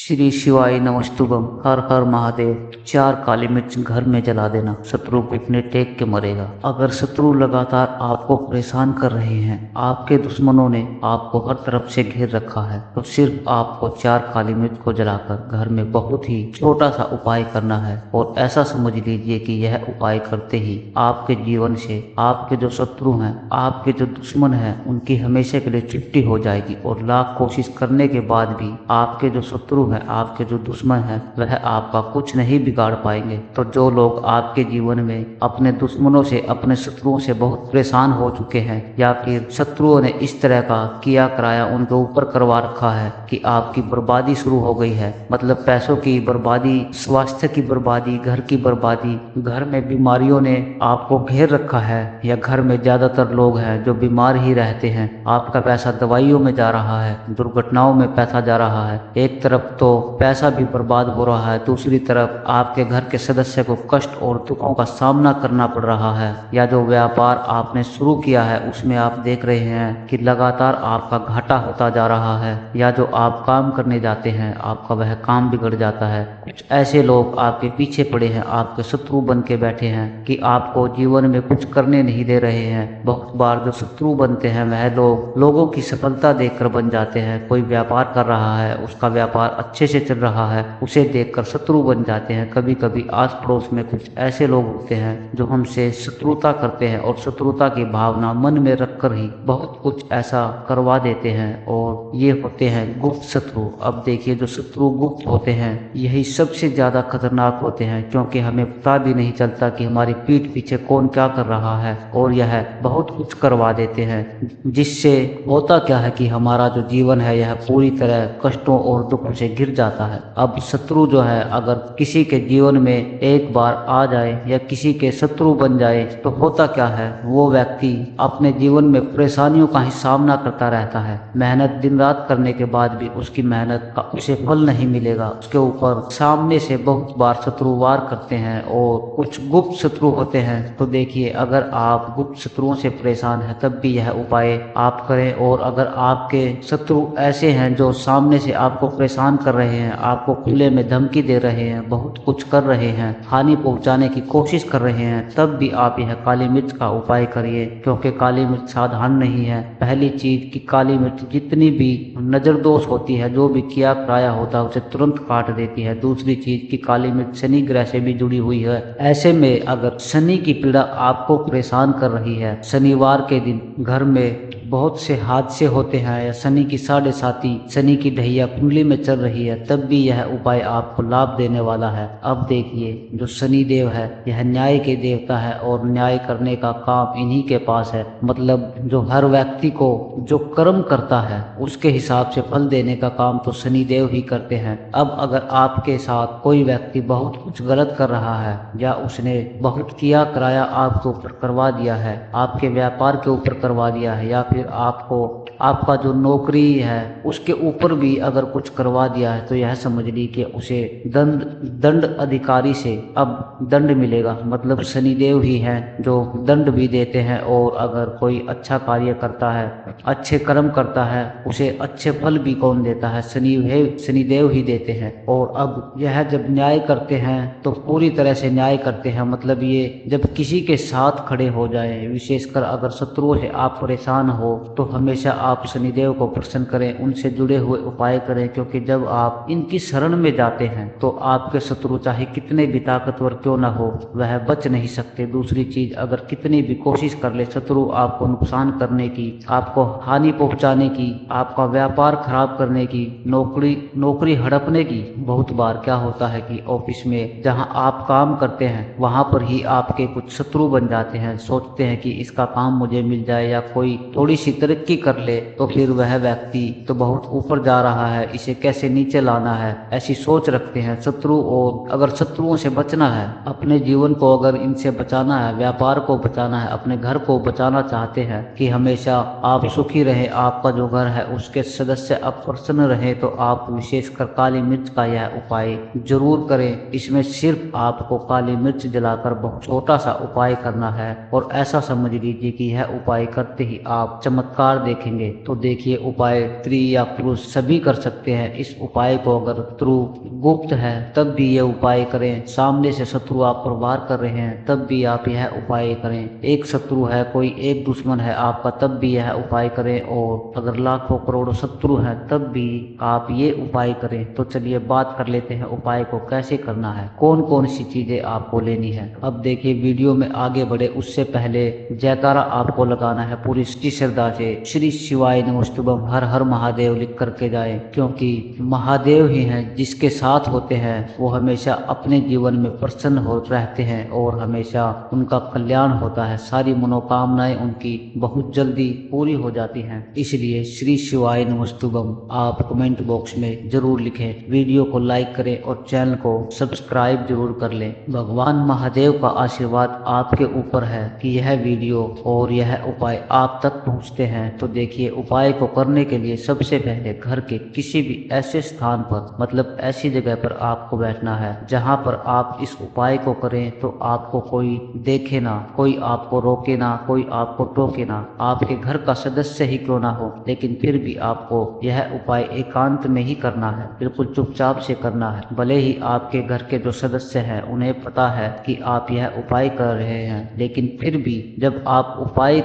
श्री शिवाय नमस्तुभम। हर हर महादेव। 4 काली मिर्च घर में जला देना, शत्रु घुटने टेक के मरेगा। अगर शत्रु लगातार आपको परेशान कर रहे हैं, आपके दुश्मनों ने आपको हर तरफ से घेर रखा है, तो सिर्फ आपको 4 काली मिर्च को जलाकर घर में बहुत ही छोटा सा उपाय करना है। और ऐसा समझ लीजिए कि यह उपाय करते ही आपके जीवन से आपके जो शत्रु हैं, आपके जो दुश्मन हैं, उनकी हमेशा के लिए छुट्टी हो जाएगी। और लाख कोशिश करने के बाद भी आपके जो शत्रु है, आपके जो दुश्मन है, वह आपका कुछ नहीं बिगाड़ पाएंगे। तो जो लोग आपके जीवन में अपने दुश्मनों से, अपने शत्रुओं से बहुत परेशान हो चुके हैं, या फिर शत्रुओं ने इस तरह का किया कराया उनके ऊपर करवा रखा है कि आपकी बर्बादी शुरू हो गई है, मतलब पैसों की बर्बादी, स्वास्थ्य की बर्बादी, घर की बर्बादी, घर में बीमारियों ने आपको घेर रखा है, या घर में ज्यादातर लोग हैं जो बीमार ही रहते हैं, आपका पैसा दवाइयों में जा रहा है, दुर्घटनाओं में पैसा जा रहा है, एक तरफ तो पैसा भी बर्बाद हो रहा है, दूसरी तरफ आपके घर के सदस्य को कष्ट और दुखों का सामना करना पड़ रहा है। या जो व्यापार आपने शुरू किया है उसमें आप देख रहे हैं कि लगातार आपका घाटा होता जा रहा है, या जो आप काम करने जाते हैं आपका वह काम बिगड़ जाता है। कुछ ऐसे लोग आपके पीछे पड़े हैं, आपके शत्रु बन के बैठे हैं कि आपको जीवन में कुछ करने नहीं दे रहे हैं। बहुत बार जो शत्रु बनते हैं वह लोग लोगों की सफलता देखकर बन जाते हैं। कोई व्यापार कर रहा है, उसका व्यापार अच्छे से चल रहा है, उसे देखकर शत्रु बन जाते हैं। कभी कभी आस पड़ोस में कुछ ऐसे लोग होते हैं जो हमसे शत्रुता करते हैं, और शत्रुता की भावना मन में रखकर ही बहुत कुछ ऐसा करवा देते हैं, और ये होते हैं गुप्त शत्रु। अब देखिए, जो शत्रु गुप्त होते हैं यही सबसे ज्यादा खतरनाक होते हैं, क्योंकि हमें पता भी नहीं चलता कि हमारी पीठ पीछे कौन क्या कर रहा है, और यह बहुत कुछ करवा देते हैं। जिससे होता क्या है कि हमारा जो जीवन है यह पूरी तरह कष्टों और दुखों से घिर जाता है। अब शत्रु जो है अगर किसी के जीवन में एक बार आ जाए या किसी के शत्रु बन जाए, तो होता क्या है, वो व्यक्ति अपने जीवन में परेशानियों का ही सामना करता रहता है। मेहनत दिन रात करने के बाद भी उसकी मेहनत का उसे फल नहीं मिलेगा। उसके ऊपर सामने से बहुत बार शत्रु वार करते हैं, और कुछ गुप्त शत्रु होते हैं। तो देखिए, अगर आप गुप्त शत्रुओं से परेशान हैं तब भी यह उपाय आप करें। और अगर आपके शत्रु ऐसे हैं जो सामने से आपको परेशान कर रहे हैं, आपको खुले में धमकी दे रहे हैं, बहुत कुछ कर रहे हैं, हानि पहुंचाने की कोशिश कर रहे हैं, तब भी आप यह काली मिर्च का उपाय करिए। क्योंकि काली मिर्च साधारण नहीं है। पहली चीज कि काली मिर्च जितनी भी नजर दोष होती है, जो भी किया कराया होता है, उसे तुरंत काट देती है। दूसरी चीज कि काली मिर्च शनि ग्रह से भी जुड़ी हुई है। ऐसे में अगर शनि की पीड़ा आपको परेशान कर रही है, शनिवार के दिन घर में बहुत से हादसे होते हैं, या शनि की साढ़े साती, शनि की ढैया कुंडली में चल रही है, तब भी यह उपाय आपको लाभ देने वाला है। अब देखिए, जो शनि देव है यह न्याय के देवता है, और न्याय करने का काम इन्हीं के पास है। मतलब जो हर व्यक्ति को जो कर्म करता है उसके हिसाब से फल देने का काम तो शनि देव ही करते हैं। अब अगर आपके साथ कोई व्यक्ति बहुत कुछ गलत कर रहा है, या उसने बहुत किया कराया आपके ऊपर करवा दिया है, आपके व्यापार के ऊपर करवा दिया है, या फिर आपको आपका जो नौकरी है उसके ऊपर भी अगर कुछ करवा दिया है, तो यह समझ ली कि उसे दंड अधिकारी से अब दंड मिलेगा। मतलब शनिदेव ही हैं जो दंड भी देते हैं। और अगर कोई अच्छा कार्य करता है, अच्छे कर्म करता है, उसे अच्छे फल भी कौन देता है? शनिदेव ही देते हैं। और अब यह जब न्याय करते हैं तो पूरी तरह से न्याय करते हैं। मतलब ये जब किसी के साथ खड़े हो जाए, विशेषकर अगर शत्रुओं से आप परेशान हो, तो हमेशा आप शनिदेव को प्रसन्न करें, उनसे जुड़े हुए उपाय करें। क्योंकि जब आप इनकी शरण में जाते हैं तो आपके शत्रु चाहे कितने भी ताकतवर क्यों ना हो, वह बच नहीं सकते। दूसरी चीज, अगर कितनी भी कोशिश कर ले शत्रु आपको नुकसान करने की, आपको हानि पहुंचाने की, आपका व्यापार खराब करने की, नौकरी हड़पने की, बहुत बार क्या होता है कि ऑफिस में जहां आप काम करते हैं वहां पर ही आपके कुछ शत्रु बन जाते हैं। सोचते हैं कि इसका काम मुझे मिल जाए, या कोई थोड़ी सी तरक्की कर ले तो फिर वह व्यक्ति तो बहुत ऊपर जा रहा है, इसे कैसे नीचे लाना है, ऐसी सोच रखते हैं शत्रु। और अगर शत्रुओं से बचना है, अपने जीवन को अगर इनसे बचाना है, व्यापार को बचाना है, अपने घर को बचाना चाहते हैं कि हमेशा आप सुखी रहे, आपका जो घर है उसके सदस्य अब प्रसन्न रहे, तो आप विशेषकर काली मिर्च का यह उपाय जरूर करें। इसमें सिर्फ आपको काली मिर्च जलाकर बहुत छोटा सा उपाय करना है, और ऐसा समझ लीजिए कि यह उपाय करते ही आप चमत्कार देखेंगे। करेंगे। तो देखिए उपाय स्त्री या पुरुष सभी कर सकते हैं। इस उपाय को अगर शत्रु गुप्त है तब भी ये उपाय करें, सामने से शत्रु आप पर वार कर रहे हैं तब भी आप यह उपाय करें, एक शत्रु है, कोई एक दुश्मन है आपका तब भी यह उपाय करें, और अगर लाखों करोड़ों शत्रु हैं तब भी आप ये उपाय करें। तो चलिए बात कर लेते हैं उपाय को कैसे करना है, कौन कौन सी चीजें आपको लेनी है। अब देखिए वीडियो में आगे बढ़े उससे पहले जयकारा आपको लगाना है पूरी श्रद्धा से, श्री शिवाय नमस्तुभम हर हर महादेव लिख करके जाए, क्योंकि महादेव ही हैं जिसके साथ होते हैं वो हमेशा अपने जीवन में प्रसन्न हो रहते हैं और हमेशा उनका कल्याण होता है, सारी मनोकामनाएं उनकी बहुत जल्दी पूरी हो जाती हैं। इसलिए श्री शिवाय नमस्तुभम आप कमेंट बॉक्स में जरूर लिखें, वीडियो को लाइक करें और चैनल को सब्सक्राइब जरूर कर लें। भगवान महादेव का आशीर्वाद आपके ऊपर है कि यह वीडियो और यह उपाय आप तक पहुंचते हैं। तो देखिए उपाय को करने के लिए सबसे पहले घर के किसी भी ऐसे स्थान पर, मतलब ऐसी जगह पर आपको बैठना है जहां पर आप इस उपाय को करें तो आपको कोई देखे ना, कोई आपको रोके ना, कोई आपको टोके ना, आपके घर का सदस्य ही क्यों ना हो, लेकिन फिर भी आपको यह उपाय एकांत में ही करना है, बिल्कुल चुपचाप से करना है। भले ही आपके घर के जो सदस्य हैं उन्हें पता है कि आप यह उपाय कर रहे हैं, लेकिन फिर भी जब आप उपाय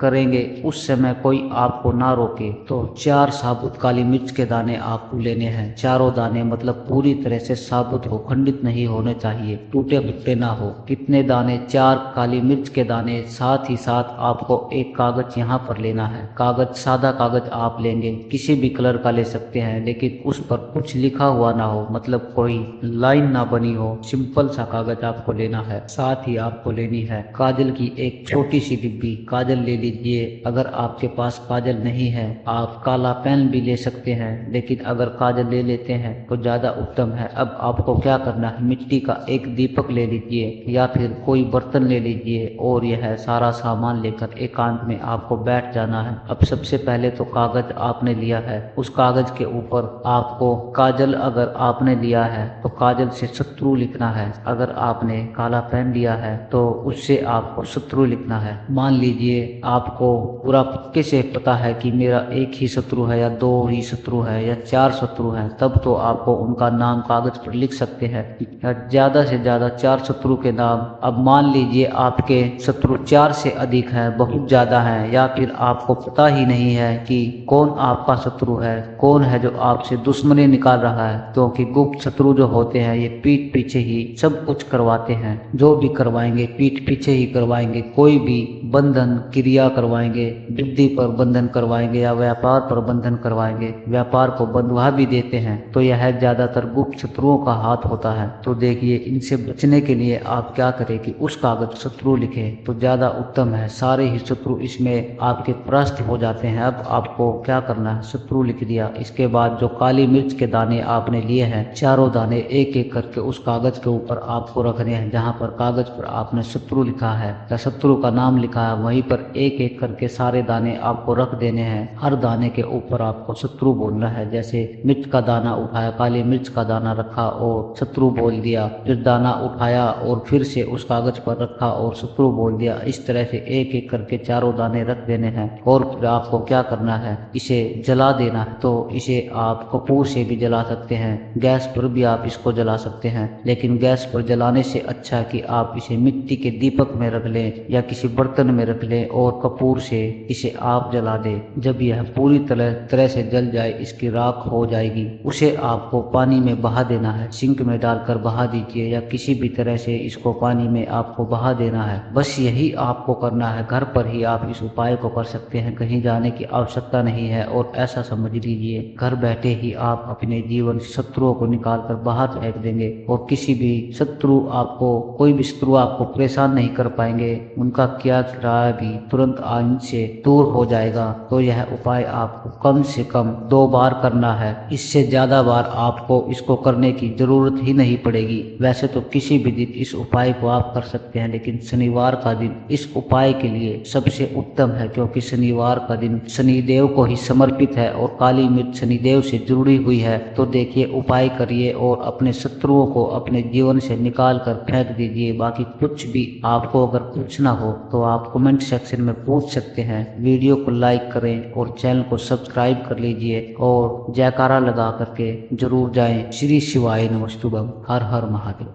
करेंगे उस समय कोई आपको ना रोके तो 4 साबुत काली मिर्च के दाने आपको लेने हैं। चारों दाने मतलब पूरी तरह से साबुत हो, खंडित नहीं होने चाहिए, टूटे फूटे ना हो। कितने दाने? 4 काली मिर्च के दाने। साथ ही साथ आपको एक कागज यहाँ पर लेना है, कागज सादा कागज आप लेंगे, किसी भी कलर का ले सकते हैं, लेकिन उस पर कुछ लिखा हुआ ना हो, मतलब कोई लाइन ना बनी हो, सिंपल सा कागज आपको लेना है। साथ ही आपको लेनी है काजल की एक छोटी सी डिब्बी, काजल ले लीजिए। अगर आपके पास काजल नहीं है आप काला पेन भी ले सकते हैं, लेकिन अगर काजल ले लेते हैं तो ज्यादा उत्तम है। अब आपको क्या करना है, मिट्टी का एक दीपक ले लीजिए या फिर कोई बर्तन ले लीजिए और यह सारा सामान लेकर एकांत में आपको बैठ जाना है। अब सबसे पहले तो कागज आपने लिया है, उस कागज के ऊपर आपको काजल, अगर आपने लिया है तो काजल से शत्रु लिखना है, अगर आपने काला पेन लिया है तो उससे आपको शत्रु लिखना है। मान लीजिए आपको पूरा पक्के से पता है कि मेरा एक ही शत्रु है या 2 ही शत्रु है या 4 शत्रु है, तब तो आपको उनका नाम कागज पर लिख सकते हैं, ज्यादा से ज्यादा 4 शत्रु के नाम। अब मान लीजिए आपके शत्रु 4 से अधिक है, बहुत ज्यादा है, या फिर आपको पता ही नहीं है कि कौन आपका शत्रु है, कौन है जो आपसे दुश्मनी निकाल रहा है, क्योंकि गुप्त शत्रु जो होते हैं ये पीठ पीछे ही सब कुछ करवाते हैं, जो भी करवाएंगे पीठ पीछे ही करवाएंगे, कोई भी बंधन क्रिया करवाएंगे, बुद्धि पर बंधन करवाएंगे या व्यापार पर बंधन करवाएंगे, व्यापार को बंधवा भी देते हैं, तो यह ज्यादातर गुप्त शत्रुओं का हाथ होता है। तो देखिए इनसे बचने के लिए आप क्या करें कि उस कागज शत्रु लिखे तो ज्यादा उत्तम है, सारे ही शत्रु इसमें आपके परास्त हो जाते हैं। अब आपको क्या करना है, शत्रु लिख दिया, इसके बाद जो काली मिर्च के दाने आपने लिए हैं, चारों दाने एक एक करके उस कागज के ऊपर आपको रखने हैं, जहां पर कागज पर आपने शत्रु लिखा है या शत्रु का नाम लिखा है वहीं पर एक एक करके सारे दाने आपको रख देने हैं। हर दाने के ऊपर आपको शत्रु बोलना है, जैसे मिर्च का दाना उठाया, काली मिर्च का दाना रखा और शत्रु बोल दिया, फिर दाना उठाया और फिर से उस कागज पर रखा और शत्रु बोल दिया। इस तरह से एक एक करके चारों दाने रख देने हैं और फिर आपको क्या करना है, इसे जला देना है। तो इसे आप कपूर से भी जला सकते हैं, गैस पर भी आप इसको जला सकते हैं, लेकिन गैस पर जलाने से अच्छा है कि आप इसे मिट्टी के दीपक में रख लें या किसी बर्तन में रख लें और कपूर से इसे आप जला दें। जब यह पूरी तरह से जल जाए, इसकी राख हो जाएगी, उसे आपको पानी में बहा देना है, सिंक में डालकर बहा दीजिए या किसी भी तरह से इसको पानी में आपको बहा देना है। बस यही आपको करना है, घर पर ही आप इस उपाय को कर सकते हैं, कहीं जाने की आवश्यकता नहीं है। और ऐसा समझ लीजिए घर बैठे ही आप अपने जीवन शत्रुओं को निकाल कर बाहर फेंक देंगे और किसी भी शत्रु आपको, कोई भी शत्रु आपको परेशान नहीं कर पाएंगे, उनका क्या किराया भी तुरंत आज से दूर हो जाएगा। तो यह उपाय आपको कम से कम 2 बार करना है, इससे ज्यादा बार आपको इसको करने की जरूरत ही नहीं पड़ेगी। वैसे तो किसी भी दिन इस उपाय को आप कर सकते हैं, लेकिन शनिवार का दिन इस उपाय के लिए सबसे उत्तम है, क्योंकि शनिवार का दिन शनिदेव को ही समर्पित है और काली मिर्च शनिदेव से जुड़ी हुई है। तो देखिए उपाय करिए और अपने शत्रुओं को अपने जीवन से निकाल कर फेंक दीजिए। बाकी कुछ भी आपको अगर पूछना हो तो आप कमेंट सेक्शन में पूछ सकते हैं। वीडियो को लाइक लाइक करें और चैनल को सब्सक्राइब कर लीजिए और जयकारा लगा करके जरूर जाएं। श्री शिवाय नमस्तुभम। हर हर महादेव।